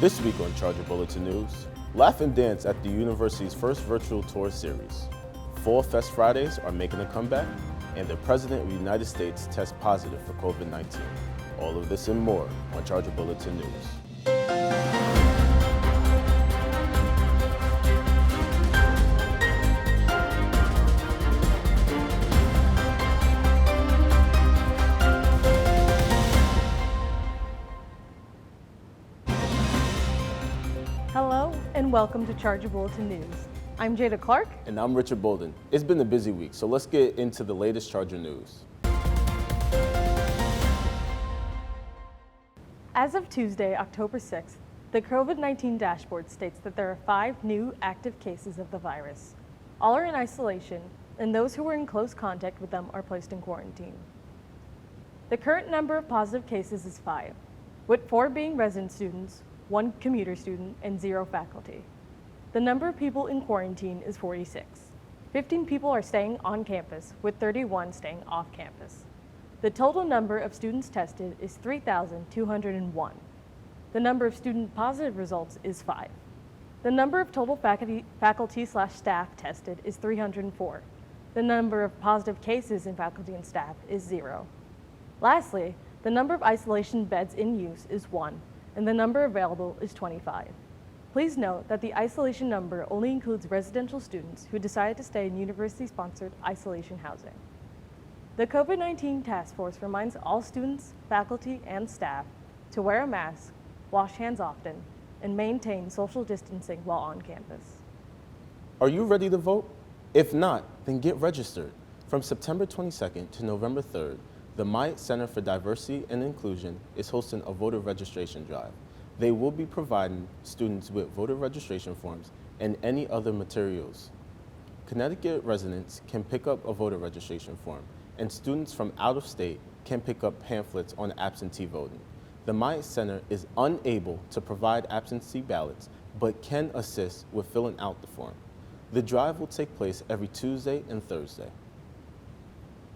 This week on Charger Bulletin News, laugh and dance at the university's first virtual tour series. Fall Fest Fridays are making a comeback, and the President of the United States tests positive for COVID-19. All of this and more on Charger Bulletin News. Hello and welcome to Charger Bulletin News. I'm Jada Clark. And I'm Richard Bolden. It's been a busy week, so let's get into the latest Charger news. As of Tuesday, October 6th, the COVID-19 dashboard states that there are 5 new active cases of the virus. All are in isolation, and those who were in close contact with them are placed in quarantine. The current number of positive cases is 5, with 4 being resident students, 1 commuter student, and 0 faculty. The number of people in quarantine is 46. 15 people are staying on campus, with 31 staying off campus. The total number of students tested is 3,201. The number of student positive results is 5. The number of total faculty/staff tested is 304. The number of positive cases in faculty and staff is 0. Lastly, the number of isolation beds in use is 1, and the number available is 25. Please note that the isolation number only includes residential students who decided to stay in university-sponsored isolation housing. The COVID-19 task force reminds all students, faculty, and staff to wear a mask, wash hands often, and maintain social distancing while on campus. Are you ready to vote? If not, then get registered. From September 22nd to November 3rd, the Myatt Center for Diversity and Inclusion is hosting a voter registration drive. They will be providing students with voter registration forms and any other materials. Connecticut residents can pick up a voter registration form, and students from out of state can pick up pamphlets on absentee voting. The Myatt Center is unable to provide absentee ballots, but can assist with filling out the form. The drive will take place every Tuesday and Thursday.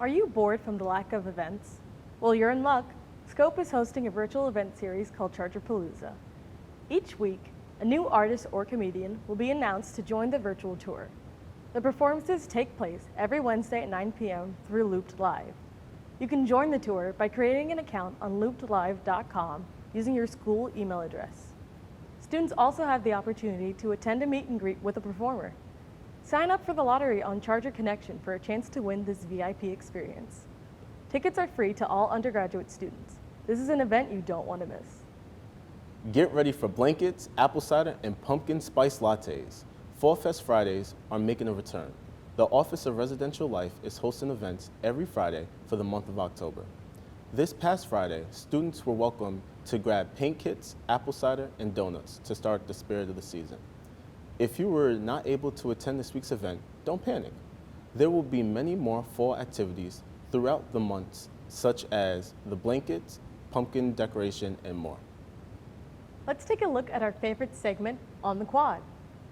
Are you bored from the lack of events? Well, you're in luck. Scope is hosting a virtual event series called Charger Palooza. Each week, a new artist or comedian will be announced to join the virtual tour. The performances take place every Wednesday at 9 p.m. through Looped Live. You can join the tour by creating an account on loopedlive.com using your school email address. Students also have the opportunity to attend a meet and greet with a performer. Sign up for the lottery on Charger Connection for a chance to win this VIP experience. Tickets are free to all undergraduate students. This is an event you don't want to miss. Get ready for blankets, apple cider, and pumpkin spice lattes. Fall Fest Fridays are making a return. The Office of Residential Life is hosting events every Friday for the month of October. This past Friday, students were welcome to grab paint kits, apple cider, and donuts to start the spirit of the season. If you were not able to attend this week's event, don't panic. There will be many more fall activities throughout the months, such as the blankets, pumpkin decoration, and more. Let's take a look at our favorite segment, On the Quad.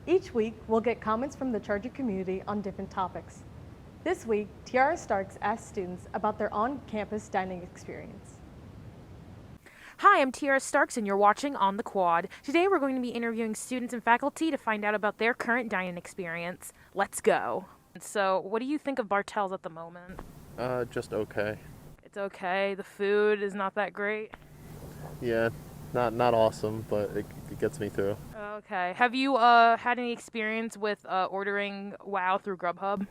Each week, we'll get comments from the Charger community on different topics. This week, Tiara Starks asked students about their on-campus dining experience. Hi, I'm Tiara Starks, and you're watching On the Quad. Today, we're going to be interviewing students and faculty to find out about their current dining experience. Let's go. So, what do you think of Bartell's at the moment? Just okay. It's okay. The food is not that great. Yeah, not awesome, but it gets me through. Okay. Have you had any experience with ordering WOW through Grubhub?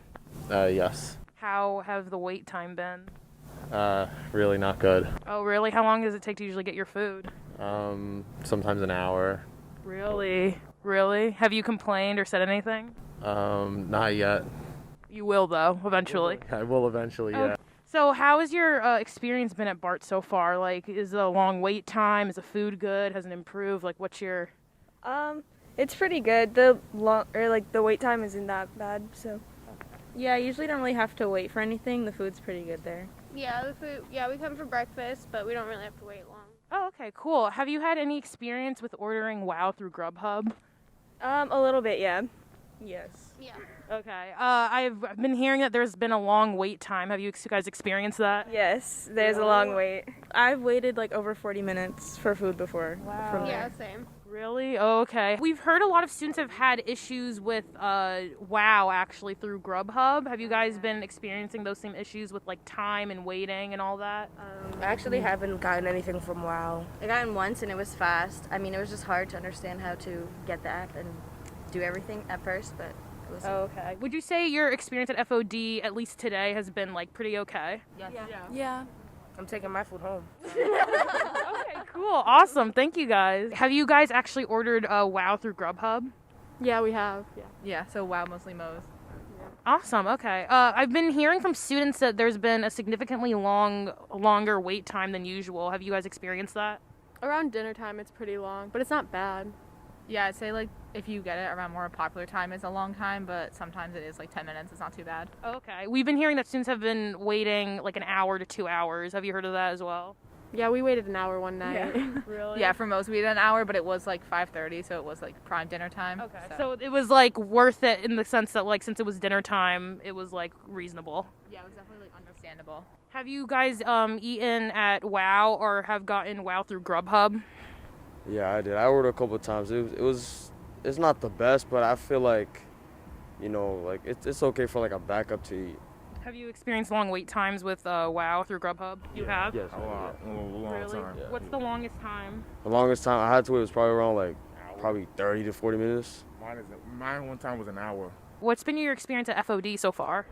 Yes. How have the wait time been? Really not good. Oh, really? How long does it take to usually get your food? Sometimes an hour. Really? Really? Have you complained or said anything? Not yet. You will, though, eventually. I will eventually, yeah. So how has your experience been at BART so far? Like, is it a long wait time? Is the food good? Has it improved? Like, what's your... It's pretty good. The wait time isn't that bad, so. Yeah, I usually don't really have to wait for anything. The food's pretty good there. Yeah, the food. Yeah, we come for breakfast, but we don't really have to wait long. Oh, okay, cool. Have you had any experience with ordering WOW through Grubhub? A little bit, yeah. Yes. Yeah. Okay. I've been hearing that there's been a long wait time. Have you guys experienced that? Yes, there's a long wait. I've waited like over 40 minutes for food before. Wow. From Yeah, there. same. Really? Oh, okay. We've heard a lot of students have had issues with WoW actually through Grubhub. Have you guys been experiencing those same issues with like time and waiting and all that? I actually haven't gotten anything from WoW. I got in once and it was fast. I mean, it was just hard to understand how to get the app and do everything at first, but it was. Okay. Would you say your experience at FOD, at least today, has been like pretty okay? Yeah. I'm taking my food home. Okay, cool. Awesome. Thank you guys. Have you guys actually ordered WoW through Grubhub? Yeah, we have. Yeah, so WoW mostly mows. Awesome. Okay. I've been hearing from students that there's been a significantly longer wait time than usual. Have you guys experienced that? Around dinner time, it's pretty long, but it's not bad. Yeah, I'd say like if you get it around more popular time, it's a long time, but sometimes it is like 10 minutes. It's not too bad. Okay. We've been hearing that students have been waiting like an hour to 2 hours. Have you heard of that as well? Yeah, we waited an hour one night. Really? Yeah, for most we did an hour, but it was like 5:30, so it was like prime dinner time. Okay. So it was like worth it in the sense that like since it was dinner time, it was like reasonable. Yeah, it was definitely like understandable. Have you guys eaten at WoW or have gotten WoW through Grubhub? Yeah, I did. I ordered a couple of times. It's not the best, but I feel like, like it's okay for like a backup to eat. Have you experienced long wait times with WoW through Grubhub? You have? Yes. A long Really? time. Yeah. What's the longest time? The longest time I had to wait was probably around like probably 30 to 40 minutes. Mine one time was an hour. What's been your experience at FOD so far?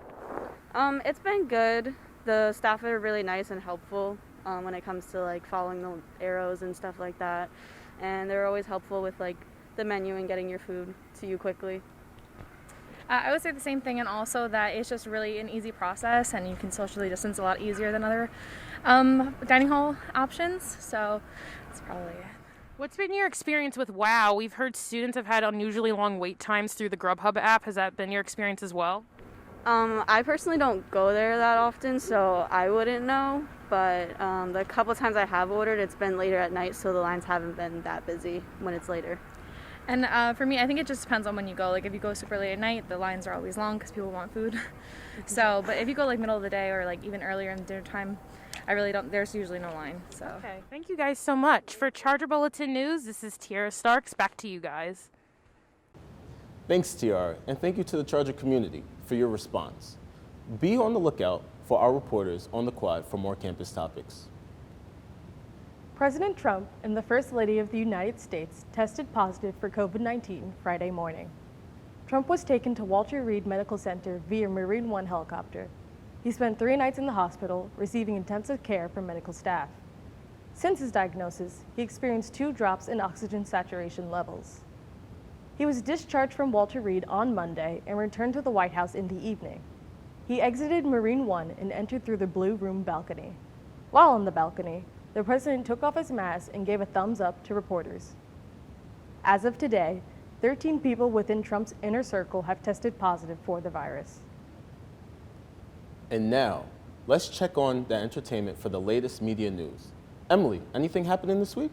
It's been good. The staff are really nice and helpful when it comes to like following the arrows and stuff like that. And they're always helpful with like the menu and getting your food to you quickly. I would say the same thing, and also that it's just really an easy process and you can socially distance a lot easier than other dining hall options. So it's probably it. What's been your experience with WoW? We've heard students have had unusually long wait times through the Grubhub app. Has that been your experience as well? I personally don't go there that often, so I wouldn't know. But the couple times I have ordered, it's been later at night, so the lines haven't been that busy when it's later. And for me, I think it just depends on when you go. Like if you go super late at night, the lines are always long because people want food. So, but if you go like middle of the day or like even earlier in dinner time, I really don't. There's usually no line. So. Okay. Thank you guys so much. For Charger Bulletin News, this is Tiara Starks. Back to you guys. Thanks, TR, and thank you to the Charger community for your response. Be on the lookout for our reporters on the Quad for more campus topics. President Trump and the First Lady of the United States tested positive for COVID-19 Friday morning. Trump was taken to Walter Reed Medical Center via Marine One helicopter. He spent 3 nights in the hospital, receiving intensive care from medical staff. Since his diagnosis, he experienced 2 drops in oxygen saturation levels. He was discharged from Walter Reed on Monday and returned to the White House in the evening. He exited Marine One and entered through the Blue Room balcony. While on the balcony, the president took off his mask and gave a thumbs up to reporters. As of today, 13 people within Trump's inner circle have tested positive for the virus. And now, let's check on the entertainment for the latest media news. Emily, anything happening this week?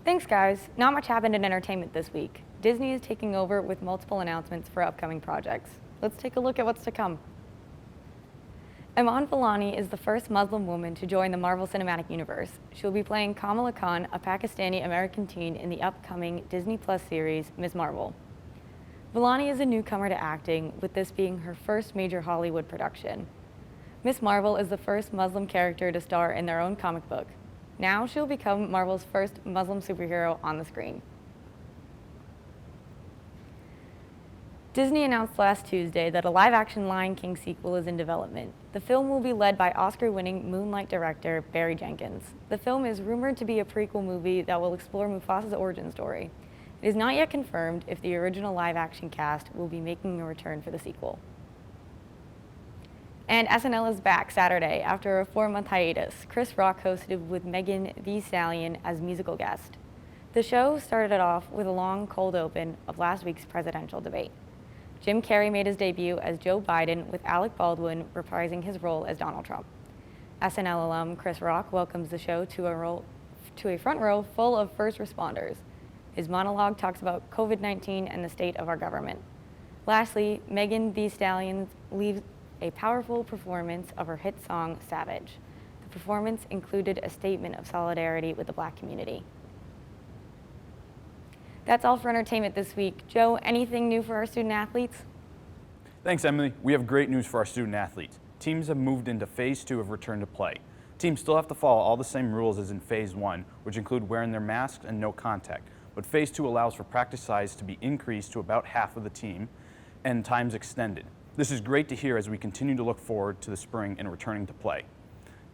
Thanks, guys. Not much happened in entertainment this week. Disney is taking over with multiple announcements for upcoming projects. Let's take a look at what's to come. Iman Vellani is the first Muslim woman to join the Marvel Cinematic Universe. She'll be playing Kamala Khan, a Pakistani-American teen in the upcoming Disney Plus series, Ms. Marvel. Vellani is a newcomer to acting, with this being her first major Hollywood production. Ms. Marvel is the first Muslim character to star in their own comic book. Now she'll become Marvel's first Muslim superhero on the screen. Disney announced last Tuesday that a live-action Lion King sequel is in development. The film will be led by Oscar-winning Moonlight director Barry Jenkins. The film is rumored to be a prequel movie that will explore Mufasa's origin story. It is not yet confirmed if the original live-action cast will be making a return for the sequel. And SNL is back Saturday after a 4-month hiatus. Chris Rock hosted with Megan Thee Stallion as musical guest. The show started off with a long cold open of last week's presidential debate. Jim Carrey made his debut as Joe Biden, with Alec Baldwin reprising his role as Donald Trump. SNL alum Chris Rock welcomes the show to a front row full of first responders. His monologue talks about COVID-19 and the state of our government. Lastly, Megan Thee Stallion leaves a powerful performance of her hit song, Savage. The performance included a statement of solidarity with the Black community. That's all for entertainment this week. Joe, anything new for our student athletes? Thanks, Emily. We have great news for our student athletes. Teams have moved into Phase 2 of return to play. Teams still have to follow all the same rules as in Phase 1, which include wearing their masks and no contact. But Phase 2 allows for practice size to be increased to about half of the team and times extended. This is great to hear as we continue to look forward to the spring and returning to play.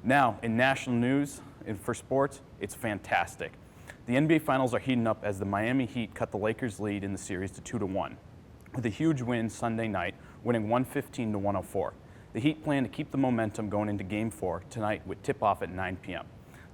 Now, in national news for sports, it's fantastic. The NBA Finals are heating up as the Miami Heat cut the Lakers' lead in the series to 2-1, with a huge win Sunday night, winning 115-104. The Heat plan to keep the momentum going into Game 4 tonight with tip-off at 9 p.m.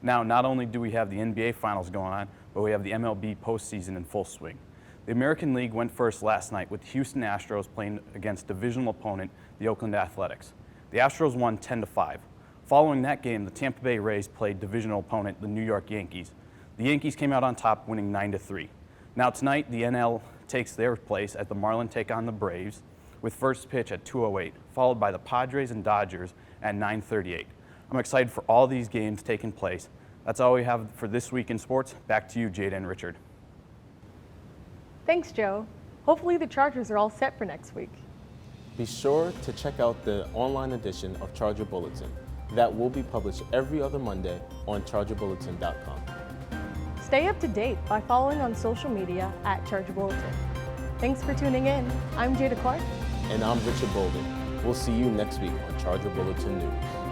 Now, not only do we have the NBA Finals going on, but we have the MLB postseason in full swing. The American League went first last night with the Houston Astros playing against divisional opponent, the Oakland Athletics. The Astros won 10-5. Following that game, the Tampa Bay Rays played divisional opponent, the New York Yankees. The Yankees came out on top, winning 9-3. Now tonight, the NL takes their place as the Marlins take on the Braves with first pitch at 2:08, followed by the Padres and Dodgers at 9:38. I'm excited for all these games taking place. That's all we have for this week in sports. Back to you, Jada and Richard. Thanks, Joe. Hopefully the Chargers are all set for next week. Be sure to check out the online edition of Charger Bulletin that will be published every other Monday on chargerbulletin.com. Stay up to date by following on social media at Charger Bulletin. Thanks for tuning in. I'm Jada Clark. And I'm Richard Bolden. We'll see you next week on Charger Bulletin News.